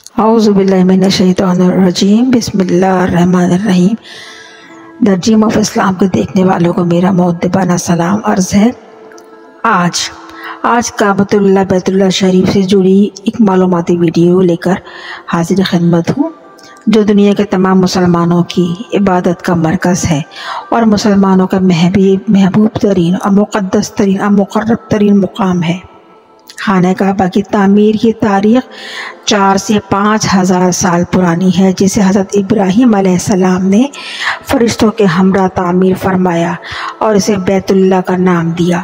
اعوذ باللہ من الشیطان الرجیم، بسم اللہ الرحمن الرحیم۔ دا ڈریم آف اسلام کے دیکھنے والوں کو میرا مؤدبانہ سلام عرض ہے۔ آج کعبۃ اللہ بیت اللہ شریف سے جڑی ایک معلوماتی ویڈیو لے کر حاضر خدمت ہوں، جو دنیا کے تمام مسلمانوں کی عبادت کا مرکز ہے اور مسلمانوں کا محبوب ترین اور مقدس ترین اور مقرب ترین مقام ہے۔ خانہ کعبہ کی تعمیر کی تاریخ 4 سے 5,000 سال پرانی ہے، جسے حضرت ابراہیم علیہ السلام نے فرشتوں کے ہمراہ تعمیر فرمایا اور اسے بیت اللہ کا نام دیا۔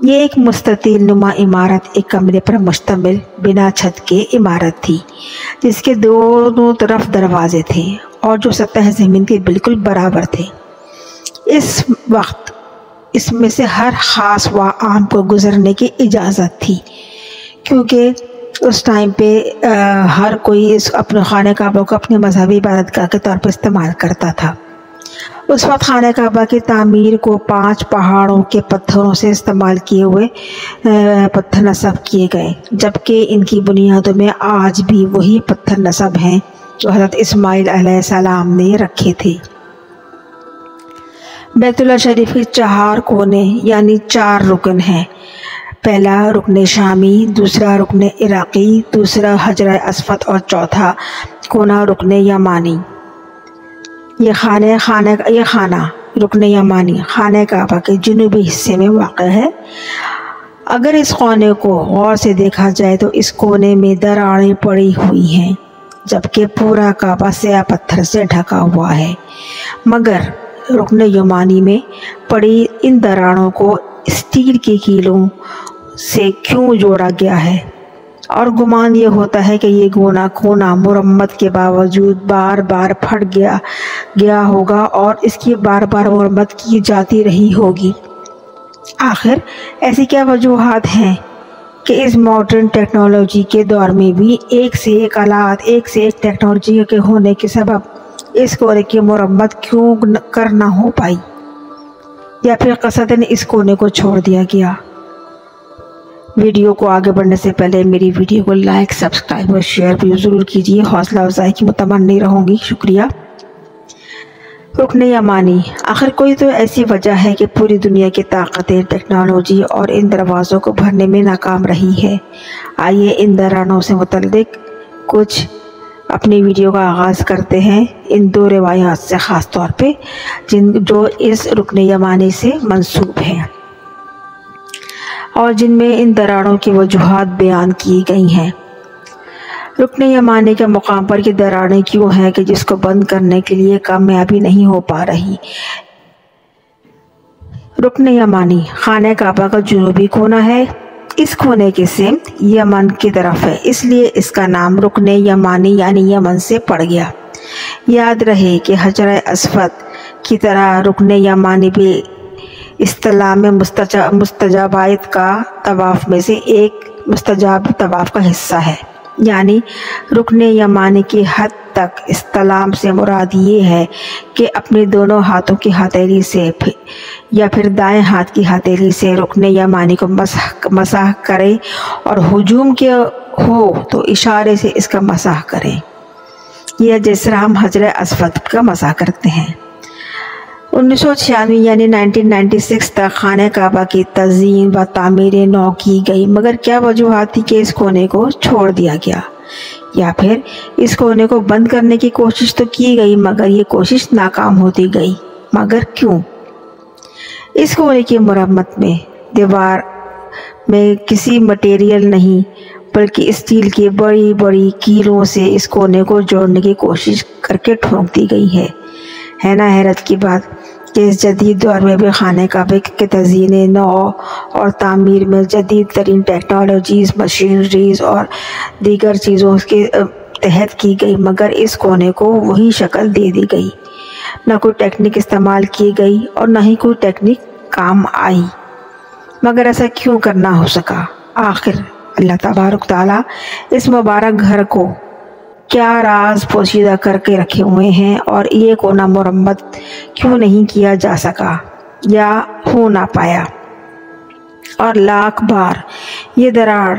یہ ایک مستطیل نما عمارت ایک کمرے پر مشتمل بنا چھت کے عمارت تھی، جس کے دونوں طرف دروازے تھے اور جو سطح زمین کے بالکل برابر تھے۔ اس وقت اس میں سے ہر خاص و عام کو گزرنے کی اجازت تھی، کیونکہ اس ٹائم پہ ہر کوئی اپنے خانہ کعبہ کو اپنے مذہبی عبادت گاہ کے طور پر استعمال کرتا تھا۔ اس وقت خانہ کعبہ کی تعمیر کو 5 پہاڑوں کے پتھروں سے استعمال کیے ہوئے پتھر نصب کیے گئے، جبکہ ان کی بنیادوں میں آج بھی وہی پتھر نصب ہیں جو حضرت اسماعیل علیہ السلام نے رکھے تھے۔ بیت اللہ شریف کے 4 کونے یعنی 4 رکن ہیں۔ پہلا رکن شامی، دوسرا رکن عراقی، دوسرا حجر اسود اور چوتھا کونا رکن یمانی۔ یہ خانہ رکن یمانی خانہ کعبہ کے جنوبی حصے میں واقع ہے۔ اگر اس کونے کو غور سے دیکھا جائے تو اس کونے میں دراڑیں پڑی ہوئی ہیں، جبکہ پورا کعبہ سیاہ پتھر سے ڈھکا ہوا ہے، مگر رکن یمانی میں پڑی ان دراڑوں کو اسٹیل کے کیلوں سے کیوں جوڑا گیا ہے؟ اور گمان یہ ہوتا ہے کہ یہ کونا مرمت کے باوجود بار بار پھٹ گیا ہوگا اور اس کی بار بار مرمت کی جاتی رہی ہوگی۔ آخر ایسی کیا وجوہات ہیں کہ اس ماڈرن ٹیکنالوجی کے دور میں بھی ایک سے ایک آلات، ایک سے ایک ٹیکنالوجی کے ہونے کے سبب اس کونے کی مرمت کیوں نہ ہو پائی، یا پھر قصداً اس کونے کو چھوڑ دیا گیا؟ ویڈیو کو آگے بڑھنے سے پہلے میری ویڈیو کو لائک، سبسکرائب اور شیئر بھی ضرور کیجیے، حوصلہ افزائی کی متمنی رہوں گی، شکریہ۔ رکن یمانی، آخر کوئی تو ایسی وجہ ہے کہ پوری دنیا کی طاقتیں ٹیکنالوجی اور ان دروازوں کو بھرنے میں ناکام رہی ہے۔ آئیے ان دراڑوں سے متعلق کچھ اپنی ویڈیو کا آغاز کرتے ہیں، ان 2 روایات سے خاص طور پہ جو اس رکن یمانی سے منسوب ہیں اور جن میں ان دراڑوں کی وجوہات بیان کی گئی ہیں۔ رکن یمانی کے مقام پر یہ دراڑیں کیوں ہیں کہ جس کو بند کرنے کے لیے کامیابی نہیں ہو پا رہی؟ رکن یمانی خانہ کعبہ کا جنوبی کونا ہے۔ اس کونے کی سمت یمن کی طرف ہے، اس لیے اس کا نام رکن یمانی یعنی یمن سے پڑ گیا۔ یاد رہے کہ حجر اسود کی طرح رکن یمانی بھی اصطلاح میں مستجابات کا طواف میں سے ایک مستجاب طواف کا حصہ ہے، یعنی رکن یمانی کی حد تک استلام سے مراد یہ ہے کہ اپنے دونوں ہاتھوں کی ہتھیلی سے یا پھر دائیں ہاتھ کی ہتھیلی سے رکن یمانی کو مسح کرے اور ہجوم کے ہو تو اشارے سے اس کا مسح کریں، یہ جس طرح ہم حجر اسود کا مسح کرتے ہیں۔ 1996 یعنی 1996 تک خانہ کعبہ کی تزئین و تعمیر نو کی گئی، مگر کیا وجوہات تھی کہ اس کونے کو چھوڑ دیا گیا؟ یا پھر اس کونے کو بند کرنے کی کوشش تو کی گئی مگر یہ کوشش ناکام ہوتی گئی، مگر کیوں؟ اس کونے کی مرمت میں دیوار میں کسی مٹیریل نہیں بلکہ اسٹیل کی بڑی بڑی کیلوں سے اس کونے کو جوڑنے کی کوشش کر کے ٹھونک دی گئی ہے نا حیرت کی بات کہ اس جدید دور میں بھی خانہ کعبہ کے تزئین نو اور تعمیر میں جدید ترین ٹیکنالوجیز، مشینریز اور دیگر چیزوں کے تحت کی گئی، مگر اس کونے کو وہی شکل دے دی گئی، نہ کوئی ٹیکنیک استعمال کی گئی اور نہ ہی کوئی ٹیکنیک کام آئی۔ مگر ایسا کیوں کرنا ہو سکا؟ آخر اللہ تبارک تعالیٰ اس مبارک گھر کو کیا راز پوشیدہ کر کے رکھے ہوئے ہیں اور یہ کونا مرمت کیوں نہیں کیا جا سکا یا ہو نہ پایا؟ اور لاکھ بار یہ دراڑ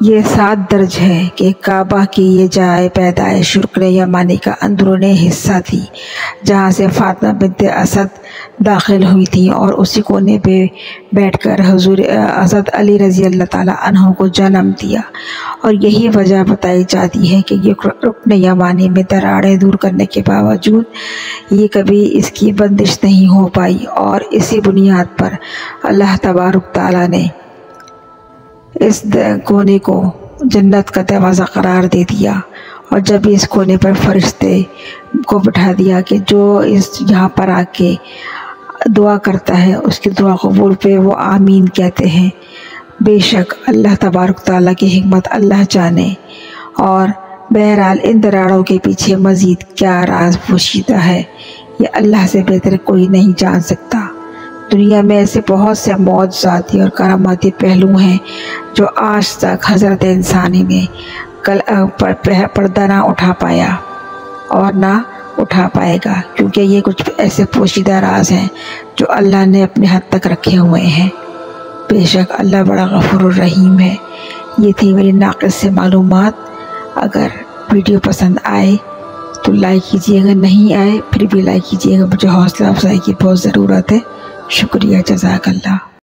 یہ 7 درج ہے کہ کعبہ کی یہ جائے پیدائش رکن یمانی کا اندرون حصہ تھی، جہاں سے فاطمہ بنت اسد داخل ہوئی تھیں اور اسی کونے پہ بیٹھ کر حضور حضرت علی رضی اللہ تعالیٰ عنہ کو جنم دیا، اور یہی وجہ بتائی جاتی ہے کہ یہ رکن یمانی میں دراڑیں دور کرنے کے باوجود یہ کبھی اس کی بندش نہیں ہو پائی، اور اسی بنیاد پر اللہ تبارک تعالیٰ نے اس کونے کو جنت کا دروازہ قرار دے دیا، اور جب اس کونے پر فرشتے کو بٹھا دیا کہ جو یہاں پر آ کے دعا کرتا ہے اس کی دعا قبول پہ وہ آمین کہتے ہیں۔ بے شک اللہ تبارک تعالیٰ کی حکمت اللہ جانے، اور بہرحال ان دراڑوں کے پیچھے مزید کیا راز پوشیدہ ہے یہ اللہ سے بہتر کوئی نہیں جان سکتا۔ دنیا میں ایسے بہت سے معجزاتی اور کراماتی پہلو ہیں جو آج تک حضرت انسانی نے پردہ نہ اٹھا پایا اور نہ اٹھا پائے گا، کیونکہ یہ کچھ ایسے پوشیدہ راز ہیں جو اللہ نے اپنے حد تک رکھے ہوئے ہیں۔ بے شک اللہ بڑا غفور الرحیم ہے۔ یہ تھی میری ناقص سے معلومات۔ اگر ویڈیو پسند آئے تو لائک کیجیے، اگر نہیں آئے پھر بھی لائک کیجیے گا، مجھے حوصلہ افزائی کی بہت ضرورت ہے۔ شکریہ، جزاک اللہ۔